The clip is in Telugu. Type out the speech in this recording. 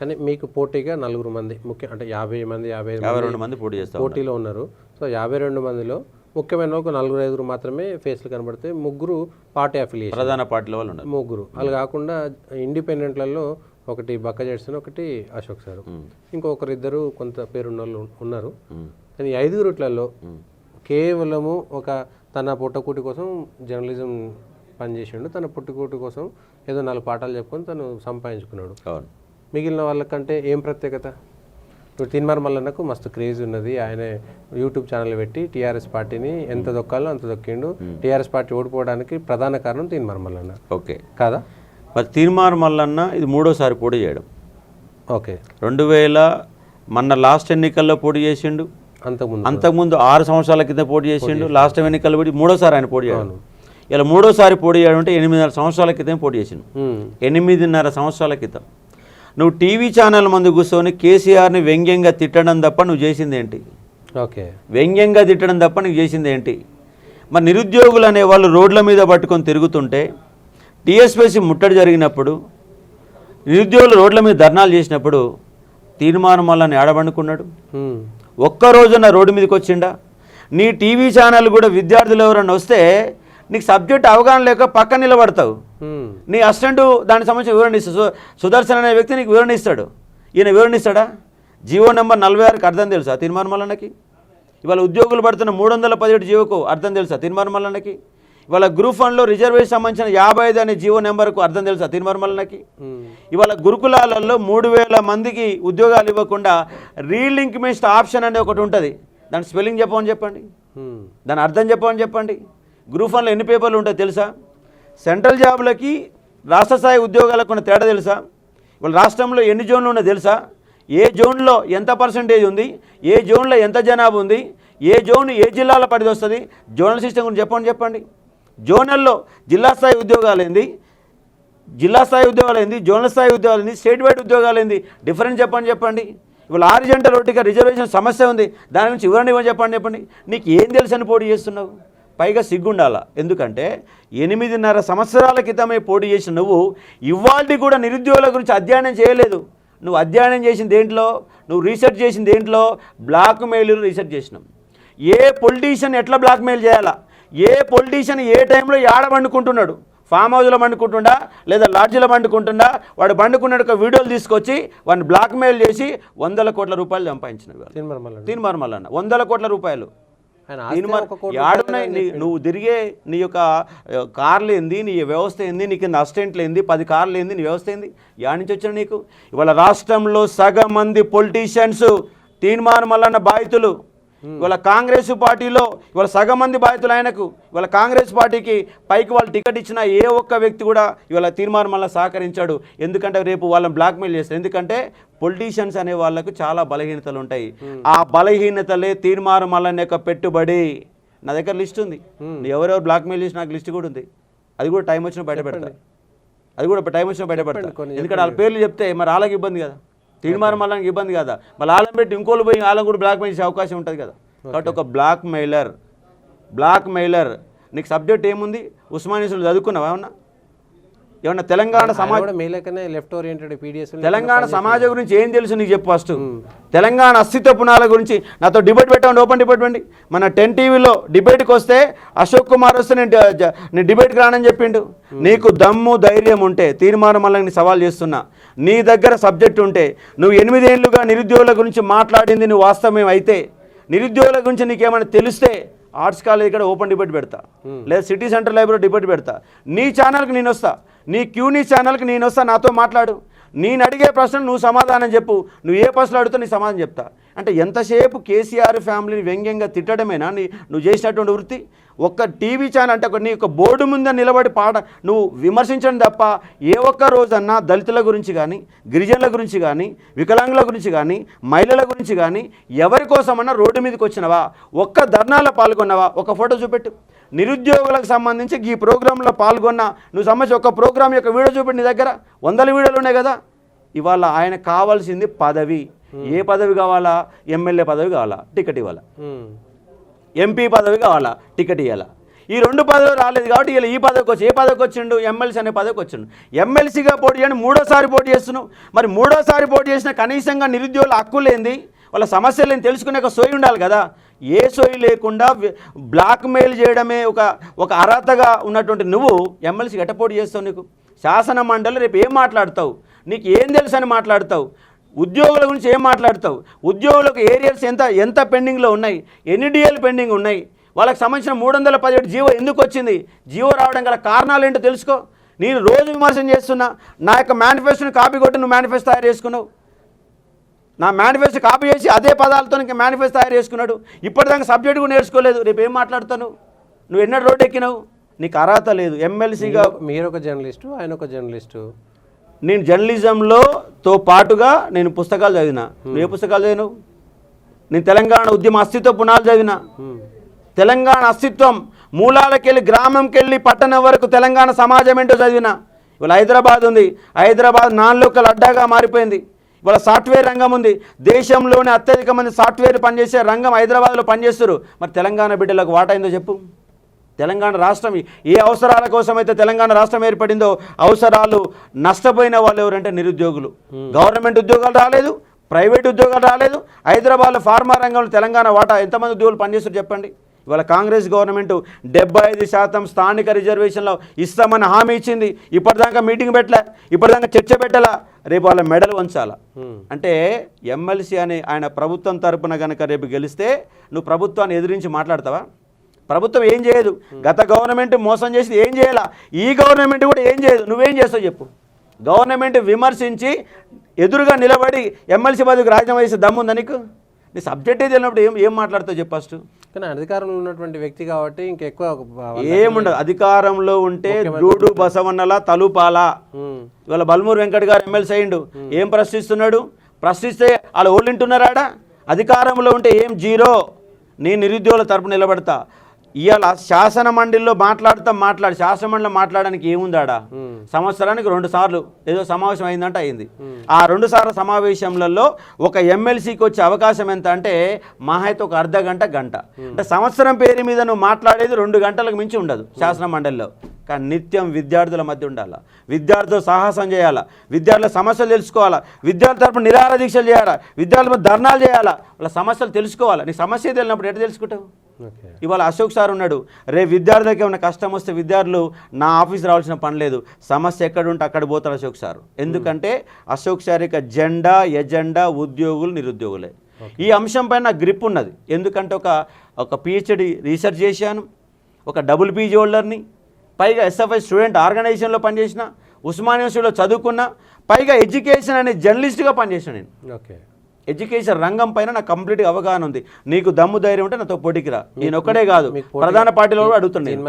కానీ మీకు పోటీగా నలుగురు మంది ముఖ్య అంటే 50 మంది 52 మంది పోటీ చేస్తారు పోటీలో ఉన్నారు. సో 52 మందిలో ముఖ్యమైన ఒక 4-5 మాత్రమే ఫేస్లు కనబడితే ముగ్గురు పార్టీ అఫిలియేషన్ ప్రధాన పార్టీల వాళ్ళు ఉన్నారు. ముగ్గురు అలా కాకుండా ఇండిపెండెంట్లలో ఒకటి బక్క జడ్సన్ ఒకటి అశోక్ సార్ ఇంకొకరిద్దరు కొంత పేరున్న వాళ్ళు ఉన్నారు. కానీ 5 కేవలము ఒక తన పుట్టకూటి కోసం జర్నలిజం పనిచేసిండు. తన పుట్టకూటి కోసం ఏదో 4 పాఠాలు చెప్పుకొని తను సంపాదించుకున్నాడు. మిగిలిన వాళ్ళకంటే ఏం ప్రత్యేకత? ఇప్పుడు తీన్మార్ మల్లన్నకు మస్తు క్రేజ్ ఉన్నది. ఆయన యూట్యూబ్ ఛానల్ పెట్టి టీఆర్ఎస్ పార్టీని ఎంత దొక్కాలో అంత దొక్కిండు. టీఆర్ఎస్ పార్టీ ఓడిపోవడానికి ప్రధాన కారణం తీన్మార్ మల్లన్న. ఓకే కాదా? మరి తీన్మార్ మల్లన్న ఇది 3వసారి పోటీ చేయడం. ఓకే 2000 మొన్న లాస్ట్ ఎన్నికల్లో పోటీ చేసిండు. అంతకుముందు 6 సంవత్సరాల కింద పోటీ చేసిండు. లాస్ట్ ఎన్నికల్లో పోటీ 3వసారి ఆయన పోటీ చేయడం. ఇలా 3వసారి పోటీ చేయడం అంటే 8.5 సంవత్సరాల క్రితం పోటీ చేసిండు. 8.5 సంవత్సరాల క్రితం నువ్వు టీవీ ఛానల్ ముందు కూర్చొని కేసీఆర్ని వ్యంగ్యంగా తిట్టడం తప్ప నువ్వు చేసింది ఏంటి? ఓకే వ్యంగ్యంగా తిట్టడం తప్ప నువ్వు చేసింది ఏంటి? మరి నిరుద్యోగులు అనేవాళ్ళు రోడ్ల మీద పట్టుకొని తిరుగుతుంటే టీఎస్పీసీ ముట్టడి జరిగినప్పుడు నిరుద్యోగులు రోడ్ల మీద ధర్నాలు చేసినప్పుడు తీర్మానం మల్లన్న ఆడబండుకున్నాడు. ఒక్కరోజున రోడ్డు మీదకి వచ్చిండా? నీ టీవీ ఛానల్ కూడా విద్యార్థులు ఎవరన్నా వస్తే నీకు సబ్జెక్ట్ అవగాహన లేక పక్కన నిలబడతావు. నీ అసిస్టెంట్ దానికి సంబంధించి వివరణ ఇస్తాడు. సుదర్శన్ అనే వ్యక్తి నీకు వివరణ ఇస్తాడు. ఈయన వివరణ ఇస్తాడా? జీవో నెంబర్ 46కి అర్థం తెలుసా తీర్మానం మల్లన్నకి? ఇవాళ ఉద్యోగులు పడుతున్న 317 జీవోకు అర్థం తెలుసా తీర్మానం మల్లన్నకి? ఇవాళ గ్రూప్ 1లో రిజర్వేషన్ సంబంధించిన 55 అనే జీవో నెంబర్కు అర్థం తెలుసా తీర్మానం మల్లన్నకి? ఇవాళ గురుకులాలలో 3000 మందికి ఉద్యోగాలు ఇవ్వకుండా రీలింక్మెంట్ ఆప్షన్ అనే ఒకటి ఉంటుంది. దాని స్పెల్లింగ్ చెప్పమని చెప్పండి, దాని అర్థం చెప్పమని చెప్పండి. గ్రూప్ 1లో ఎన్ని పేపర్లు ఉంటాయి తెలుసా? సెంట్రల్ జాబులకి రాష్ట్ర స్థాయి ఉద్యోగాలకు ఉన్న తేడా తెలుసా? ఇవాళ రాష్ట్రంలో ఎన్ని జోన్లు ఉన్నాయో తెలుసా? ఏ జోన్లో ఎంత పర్సంటేజ్ ఉంది, ఏ జోన్లో ఎంత జనాభా ఉంది, ఏ జోన్ ఏ జిల్లాల పరిధి వస్తుంది, జోనల్ సిస్టమ్ గురించి చెప్పండి. జోనల్లో జిల్లా స్థాయి ఉద్యోగాలు ఏంది, జోనల్ స్థాయి ఉద్యోగాలు ఏంది, స్టేట్ వైడ్ ఉద్యోగాలు ఏంది, డిఫరెన్స్ చెప్పండి. ఇవాళ హారిజంటల్ రోటిగా రిజర్వేషన్ సమస్య ఉంది, దాని గురించి వివరణ ఇవ్వని చెప్పండి. నీకు ఏం తెలుసని పోటీ చేస్తున్నావు? పైగా సిగ్గుండాల. ఎందుకంటే 8.5 సంవత్సరాల క్రితమే పోటీ చేసిన నువ్వు ఇవాళ కూడా నిరుద్యోగుల గురించి అధ్యయనం చేయలేదు. నువ్వు అధ్యయనం చేసిన దేంట్లో, నువ్వు రీసెర్చ్ చేసిన దేంట్లో? బ్లాక్ మెయిల్ రీసెర్చ్ చేసినాం. ఏ పొలిటీషియన్ ఎట్లా బ్లాక్ మెయిల్ చేయాలా, ఏ పొలిటీషియన్ ఏ టైంలో ఏడ పండుకుంటున్నాడు, ఫామ్ హౌస్లో పండుకుంటుండా లేదా లాడ్జీలో పండుకుంటుండా, వాడు పండుకున్నాడు ఒక వీడియోలు తీసుకొచ్చి వాడిని బ్లాక్ మెయిల్ చేసి 100 కోట్ల రూపాయలు సంపాదించినవి తీన్మార్ మల్లన్న. 100 కోట్ల రూపాయలు. నువ్వు తిరిగే నీ యొక్క కార్లు ఏంది, నీ వ్యవస్థ ఏంది, నీకు అసిస్టెంట్లు ఏంది, 10 కార్లు ఏంది, నీ వ్యవస్థ ఏంది, యాడ్ నుంచి వచ్చిన నీకు? ఇవాళ రాష్ట్రంలో సగం మంది పొలిటీషియన్స్ తీన్మార్ మల్లన్న బాధితులు. ఇవాళ కాంగ్రెస్ పార్టీలో ఇవాళ సగం మంది బాధితులు ఆయనకు. ఇవాళ కాంగ్రెస్ పార్టీకి పైకి వాళ్ళు టికెట్ ఇచ్చిన ఏ ఒక్క వ్యక్తి కూడా ఇవాళ తీర్మానం మల్లన్న సహకరించాడు. ఎందుకంటే రేపు వాళ్ళని బ్లాక్మెయిల్ చేస్తారు. ఎందుకంటే పొలిటీషియన్స్ అనే వాళ్ళకు చాలా బలహీనతలు ఉంటాయి. ఆ బలహీనతలే తీర్మానం మల్లన్న యొక్క పెట్టుబడి. నా దగ్గర లిస్ట్ ఉంది, ఎవరెవరు బ్లాక్మెయిల్ చేసి నాకు లిస్ట్ కూడా ఉంది. అది కూడా టైం వచ్చినా బయట పెడతా, ఎందుకంటే వాళ్ళ పేర్లు చెప్తే మరి వాళ్ళకి ఇబ్బంది కదా, తీర్మానం మల్లన్నకి ఇబ్బంది కదా. మళ్ళీ ఆలం పెట్టి ఇంకోళ్ళు పోయి వాళ్ళని కూడా బ్లాక్ మెయిల్ చేసే అవకాశం ఉంటుంది కదా. కాబట్టి ఒక బ్లాక్ మెయిలర్ నీకు సబ్జెక్ట్ ఏముంది? ఉస్మానియాలో చదువుకున్నావా? ఏమన్నా తెలంగాణ సమాజం గురించి ఏం తెలుసు నీకు చెప్పు ఫస్ట్. తెలంగాణ అస్తిత్వ పునాల గురించి నాతో డిబేట్ పెట్టండి, ఓపెన్ డిబేట్ పెట్టండి. మన 10 టీవీలో డిబేట్కి వస్తే అశోక్ కుమార్ వస్తే నేను డిబేట్కి రానని చెప్పిండు. నీకు దమ్ము ధైర్యం ఉంటే తీర్మానం మల్లన్నని సవాల్ చేస్తున్నా, నీ దగ్గర సబ్జెక్ట్ ఉంటే, నువ్వు 8 ఏళ్ళుగా నిరుద్యోగుల గురించి మాట్లాడింది నువ్వు వాస్తవం అయితే, నిరుద్యోగుల గురించి నీకేమైనా తెలిస్తే ఆర్ట్స్ కాలేజ్ ఇక్కడ ఓపెన్ డిబేట్ పెడతా, లేదా సిటీ సెంటర్ లైబ్రరీ డిబేట్ పెడతా. నీ ఛానల్కి నేను వస్తా, నీ క్యూనీ ఛానల్కి నేను వస్తా, నాతో మాట్లాడు. నేను అడిగే ప్రశ్నలు నువ్వు సమాధానం చెప్పు. నువ్వు ఏ ప్రశ్నలు అడుగుతా నీ సమాధానం చెప్తా. అంటే ఎంతసేపు కేసీఆర్ ఫ్యామిలీని వ్యంగ్యంగా తిట్టడమేనా నువ్వు చేసినటువంటి వృత్తి? ఒక్క టీవీ ఛానల్ అంటే నీ యొక్క బోర్డు ముందు నిలబడి నువ్వు విమర్శించడం తప్ప ఏ ఒక్క రోజన్నా దళితుల గురించి కానీ, గిరిజనుల గురించి కానీ, వికలాంగుల గురించి కానీ, మహిళల గురించి కానీ ఎవరి కోసమన్నా రోడ్డు మీదకి వచ్చినవా? ఒక్క ధర్నాలో పాల్గొన్నావా? ఒక ఫోటో చూపెట్టు. నిరుద్యోగులకు సంబంధించి ఈ ప్రోగ్రాంలో పాల్గొన్నా నువ్వు సంబంధించి ఒక ప్రోగ్రాం యొక్క వీడియో చూపెట్టి. నీ దగ్గర 100 వీడియోలు ఉన్నాయి కదా. ఇవాళ ఆయన కావాల్సింది పదవి. ఏ పదవి కావాలా? ఎమ్మెల్యే పదవి కావాలా? టికెట్ ఇవ్వాలా. ఎంపీ పదవి కావాలా? టికెట్ ఇవ్వాలా. ఈ 2 పదవులు రాలేదు కాబట్టి వీళ్ళు ఈ పదవికి వచ్చి ఏ పదవికి వచ్చిండు, ఎమ్మెల్సీ అనే పదవికి వచ్చిండు. ఎమ్మెల్సీగా పోటీ చేయని 3వ సారి పోటీ చేస్తున్నావు. మరి 3వ సారి పోటీ చేసిన కనీసంగా నిరుద్యోగుల హక్కులేంది, వాళ్ళ సమస్యలు తెలుసుకునే ఒక సోయి ఉండాలి కదా. ఏ సోయి లేకుండా బ్లాక్మెయిల్ చేయడమే ఒక అర్హతగా ఉన్నటువంటి నువ్వు ఎమ్మెల్సీ ఎట్ట పోటీ చేస్తావు? నీకు శాసన మండలి రేపు ఏం మాట్లాడతావు, నీకు ఏం తెలుసు అని మాట్లాడతావు, ఉద్యోగుల గురించి ఏం మాట్లాడతావు, ఉద్యోగులకు ఏరియర్స్ ఎంత పెండింగ్లో ఉన్నాయి, ఎన్ని డిఎల్ పెండింగ్ ఉన్నాయి, వాళ్ళకి సంబంధించిన 317 జీవో ఎందుకు వచ్చింది, జీవో రావడం గల కారణాలు ఏంటో తెలుసుకో. నేను రోజు విమర్శన చేస్తున్నా, నా యొక్క మేనిఫెస్టోని కాపీ కొట్టి నువ్వు మేనిఫెస్టో తయారు చేసుకున్నావు, నా మేనిఫెస్టో కాపీ చేసి అదే పదాలతో ఇంకా మేనిఫెస్టో తయారు చేసుకున్నాడు. ఇప్పటిదాకా సబ్జెక్ట్ కూడా నేర్చుకోలేదు, రేపు ఏం మాట్లాడతాను? నువ్వు ఎన్నడూ రోడ్డు ఎక్కినావు, నీకు అర్హత లేదు. ఎమ్మెల్సీగా మీరు ఒక జర్నలిస్టు, ఆయన ఒక జర్నలిస్టు. నేను జర్నలిజంలోతో పాటుగా నేను పుస్తకాలు చదివినా. నువ్వు ఏ పుస్తకాలు చదివినావు? నేను తెలంగాణ ఉద్యమ అస్తిత్వ పునాలు చదివినా. తెలంగాణ అస్తిత్వం మూలాలకెళ్ళి గ్రామంకెళ్ళి పట్టణం వరకు తెలంగాణ సమాజం ఏంటో చదివినా. ఇవాళ హైదరాబాద్ ఉంది, హైదరాబాద్ నాన్ లోకల్ అడ్డాగా మారిపోయింది. ఇవాళ సాఫ్ట్వేర్ రంగం ఉంది, దేశంలోనే అత్యధిక మంది సాఫ్ట్వేర్ పనిచేసే రంగం హైదరాబాద్లో పనిచేస్తారు. మరి తెలంగాణ బిడ్డలకు వాటా ఏందో చెప్పు. తెలంగాణ రాష్ట్రం ఏ అవసరాల కోసం అయితే తెలంగాణ రాష్ట్రం ఏర్పడిందో అవసరాలు నష్టపోయిన వాళ్ళు ఎవరంటే నిరుద్యోగులు. గవర్నమెంట్ ఉద్యోగాలు రాలేదు, ప్రైవేట్ ఉద్యోగాలు రాలేదు. హైదరాబాద్లో ఫార్మా రంగంలో తెలంగాణ వాటా ఎంతమంది ఉద్యోగులు పనిచేస్తారు చెప్పండి. ఇవాళ కాంగ్రెస్ గవర్నమెంట్ 75% స్థానిక రిజర్వేషన్లో ఇస్తామని హామీ ఇచ్చింది. ఇప్పటిదాకా మీటింగ్ పెట్టలే, ఇప్పటిదాకా చర్చ పెట్టాలా, రేపు వాళ్ళ మెడలు వంచాలా. అంటే ఎమ్మెల్సీ అని ఆయన ప్రభుత్వం తరపున కనుక రేపు గెలిస్తే నువ్వు ప్రభుత్వాన్ని ఎదిరించి మాట్లాడతావా? ప్రభుత్వం ఏం చేయదు. గత గవర్నమెంట్ మోసం చేసి ఏం చేయాలా, ఈ గవర్నమెంట్ కూడా ఏం చేయదు. నువ్వేం చేస్తావు చెప్పు? గవర్నమెంట్ విమర్శించి ఎదురుగా నిలబడి ఎమ్మెల్సీ పదవికి రాజీనామా చేసే దమ్ముందా నీకు? నీ సబ్జెక్టే తెలియనప్పుడు ఏం మాట్లాడతావు చెప్పు ఫస్ట్. కానీ అధికారంలో ఉన్నటువంటి వ్యక్తి కాబట్టి ఇంకెక్కువ ఏముండదు. అధికారంలో ఉంటే డూడు బసవన్నలా తలుపాలా. ఇవాళ బల్మూరు వెంకట్ గారు ఎమ్మెల్సీ అయ్యిండు, ఏం ప్రశ్నిస్తున్నాడు? ప్రశ్నిస్తే వాళ్ళు ఓళ్ళింటున్నారాడ. అధికారంలో ఉంటే ఏం జీరో. నేను నిరుద్యోగుల తరపున నిలబడతా. ఇవాళ శాసన మండలిలో శాసన మండలిలో మాట్లాడడానికి ఏముందాడా? సంవత్సరానికి 2 సార్లు ఏదో సమావేశం అయిందంటే అయింది. ఆ 2 సార్ల సమావేశంలలో ఒక ఎమ్మెల్సీకి వచ్చే అవకాశం ఎంత అంటే మహా అయితే ఒక అర్ధ గంట, గంట. అంటే సంవత్సరం పేరు మీద నువ్వు మాట్లాడేది 2 గంటలకు మించి ఉండదు శాసన మండలిలో. కానీ నిత్యం విద్యార్థుల మధ్య ఉండాలా, విద్యార్థులతో సాహసం చేయాలా, విద్యార్థుల సమస్యలు తెలుసుకోవాలా, విద్యార్థుల తరపున నిరాహార దీక్షలు చేయాలా, విద్యార్థుల మీద ధర్నాలు చేయాలా, వాళ్ళ సమస్యలు తెలుసుకోవాలా. నీ సమస్య తెలియనప్పుడు ఎట్లా తెలుసుకుంటావు? ఇవాళ అశోక్ సార్ ఉన్నాడు, రేపు విద్యార్థులకి ఏమైనా కష్టం వస్తే విద్యార్థులు నా ఆఫీస్ రావాల్సిన పని లేదు, సమస్య ఎక్కడ ఉంటే అక్కడ పోతారు అశోక్ సార్. ఎందుకంటే అశోక్ సార్ యొక్క ఎజెండా ఉద్యోగులు నిరుద్యోగులే. ఈ అంశం పైన గ్రిప్ ఉన్నది. ఎందుకంటే ఒక పిహెచ్డి రీసెర్చ్ చేశాను, ఒక డబుల్ పీజీ హోల్డర్ని, పైగా ఎస్ఎఫ్ఐ స్టూడెంట్ ఆర్గనైజేషన్లో పనిచేసిన, ఉస్మానియా యూనివర్సిటీలో చదువుకున్నా, పైగా ఎడ్యుకేషన్ అనే జర్నలిస్ట్గా పనిచేసిన నేను. ఎడ్యుకేషన్ రంగం పైన నాకు కంప్లీట్గా అవగాహన ఉంది. నీకు దమ్ము ధైర్యం ఉంటే నాతో పోటీకి రా. నేను ఒక్కడే కాదు, ప్రధాన పార్టీలో కూడా అడుగుతున్నాను.